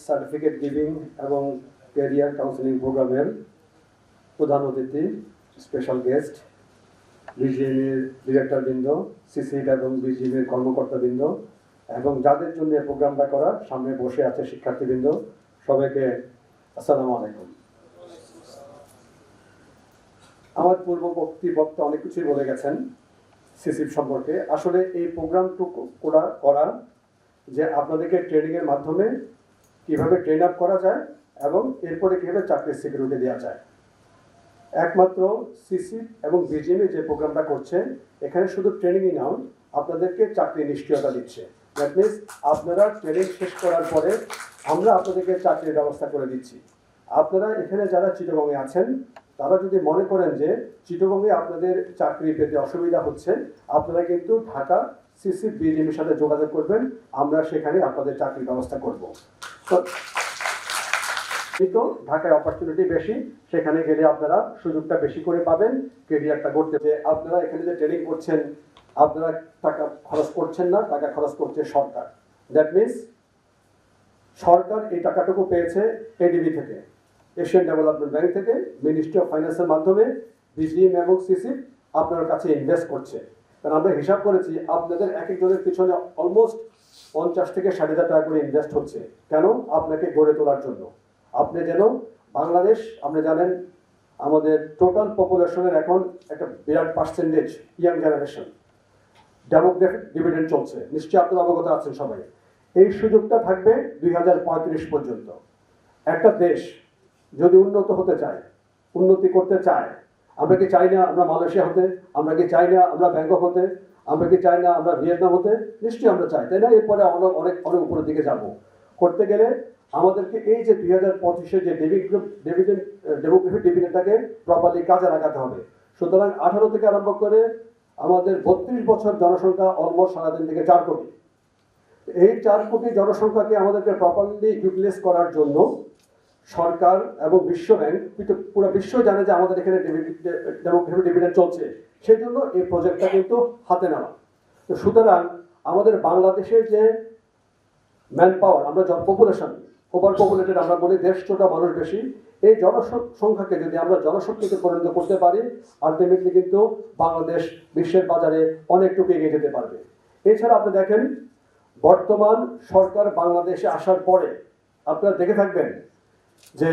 Certificate giving এবং career counselling প্রোগ্রামের প্রধান অতিথি, স্পেশাল গেস্ট, বিজিএমের ডিরেক্টরবৃন্দ, সিসিড এবং বিজিএমের কর্মকর্তাবৃন্দ এবং যাদের জন্য এই প্রোগ্রামটা করা সামনে বসে আছে শিক্ষার্থীবৃন্দ, সবাইকে আসসালামু আলাইকুম। আমার পূর্ববর্তী বক্তা অনেক কিছুই বলে গেছেন সিসিড সম্পর্কে। আসলে এই প্রোগ্রামটুকু করা যে আপনাদেরকে ট্রেনিংয়ের মাধ্যমে কিভাবে ট্রেন আপ করা যায় এবং এরপরে কীভাবে চাকরির সিকিউরিটি দেওয়া যায়। একমাত্র সিসিড এবং বিজিএমএ যে প্রোগ্রামটা করছে এখানে শুধু ট্রেনিংই নাও, আপনাদেরকে চাকরি নিশ্চয়তা দিচ্ছে। দ্যাট মিনস আপনারা ট্রেনিং শেষ করার পরে আমরা আপনাদেরকে চাকরির ব্যবস্থা করে দিচ্ছি। আপনারা এখানে যারা চিটাগংয়ে আছেন তারা যদি মনে করেন যে চিটাগংয়ে আপনাদের চাকরি পেতে অসুবিধা হচ্ছে, আপনারা কিন্তু ঢাকা সিসিড বিজিএমের সাথে যোগাযোগ করবেন, আমরা সেখানে আপনাদের চাকরির ব্যবস্থা করব। তো ঢাকায় অপরচুনিটি বেশি, সেখানে গেলে আপনারা সুযোগটা বেশি করে পাবেন, কেরিয়ারটা করতে। যে আপনারা এখানে যে ট্রেনিং করছেন আপনারা টাকা খরচ করছেন না, টাকা খরচ করছে সরকার। দ্যাট মিনস সরকার এই টাকাটুকু পেয়েছে এডিবি থেকে, এশিয়ান ডেভেলপমেন্ট ব্যাংক থেকে, মিনিস্ট্রি অফ ফাইন্যান্সের মাধ্যমে বিজিএম এবং সিসি আপনার কাছে ইনভেস্ট করছে। কারণ আমরা হিসাব করেছি আপনাদের এক একজনের পিছনে অলমোস্ট 50 থেকে 60,000 টাকা করে ইনভেস্ট হচ্ছে। কেন? আপনাকে গড়ে তোলার জন্য। আপনি যেন বাংলাদেশ, আপনি জানেন আমাদের টোটাল পপুলেশনের এখন একটা বিরাট percentage young generation, demographic dividend চলছে, নিশ্চয়ই আপনারা অবগত আছেন সবাই। এই সুযোগটা থাকবে 2035 পর্যন্ত। একটা দেশ যদি উন্নত হতে চায়, উন্নতি করতে চায়, আমরা কি চাই না আমরা মালয়েশিয়া হতে, আমরা কি চাই না আমরা ব্যাংকক হতে, আমরা কি চাই না আমরা ভিয়েতনাম হতে? নিশ্চয়ই আমরা চাই, তাই না? এরপরে আমরা অনেক অনেক উপরের দিকে যাব। করতে গেলে আমাদেরকে এই যে 2025-এ যে ডেমোগ্রাফিক ডিভিডেন্ডটাকে প্রপারলি কাজে লাগাতে হবে। সুতরাং 18 থেকে আরম্ভ করে আমাদের 32 বছর জনসংখ্যা অলমোস্ট সারাদিন থেকে 4 কোটি। এই 4 কোটি জনসংখ্যাকে আমাদেরকে প্রপারলি ইউটিলাইজ করার জন্য সরকার এবং বিশ্ব ব্যাংক, পুরো বিশ্ব জানে যে আমাদের এখানে ডেমোগ্রাফিক ডিভিডেন্ড চলছে, সেই জন্য এই প্রজেক্টটা কিন্তু হাতে নেওয়া। তো সুতরাং আমাদের বাংলাদেশের যে ম্যান পাওয়ার, আমরা পপুলেশন ওভার পপুলেটেড, আমরা বলি দেশ ছোট মানুষ বেশি, এই জনসংখ্যাকে যদি আমরা জনশক্তিতে পরিণত করতে পারি, আলটিমেটলি কিন্তু বাংলাদেশ বিশ্বের বাজারে অনেকটুকু এগিয়ে যেতে পারবে। এছাড়া আপনি দেখেন বর্তমান সরকার বাংলাদেশে আসার পরে আপনারা দেখে থাকবেন যে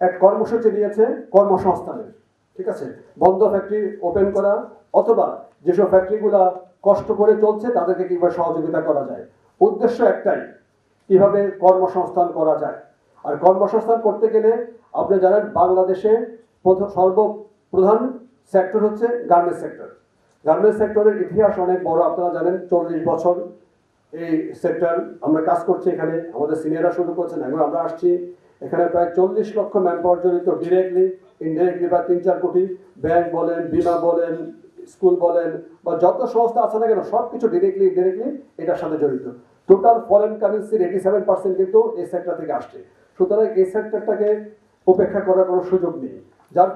এক কর্মসূচি দিয়েছে কর্মসংস্থানের, ঠিক আছে, বন্ধ ফ্যাক্টরি ওপেন করা, অথবা যেসব ফ্যাক্টরিগুলা কষ্ট করে চলছে তাদেরকে কিভাবে সহযোগিতা করা যায়। উদ্দেশ্য একটাই, কিভাবে কর্মসংস্থান করা যায়। আর কর্মসংস্থান করতে গেলে আপনি জানেন বাংলাদেশে সর্বপ্রধান সেক্টর হচ্ছে গার্মেন্টস সেক্টর। গার্মেন্টস সেক্টরের ইতিহাস অনেক বড়, আপনারা জানেন 40 বছর এই সেক্টর আমরা কাজ করছি। এখানে আমাদের সিনিয়ররা শুরু করছেন, এখন আমরা আসছি। এখানে প্রায় 40 লক্ষ ম্যান পাওয়ার জড়িত, ডিরেক্টলি ইনডিরেক্টলি বা 3-4 কোটি। ব্যাংক বলেন, বিমা বলেন, স্কুল বলেন, বা যত সংস্থা আছে না কেন সব কিছু ডিরেক্টলি ইনডিরেক্টলি এটার সাথে জড়িত। টোটাল ফরেন কারেন্সির 87% কিন্তু এই সেক্টর থেকে আসছে। সুতরাং এই সেক্টরটাকে উপেক্ষা করার কোনো সুযোগ নেই। যার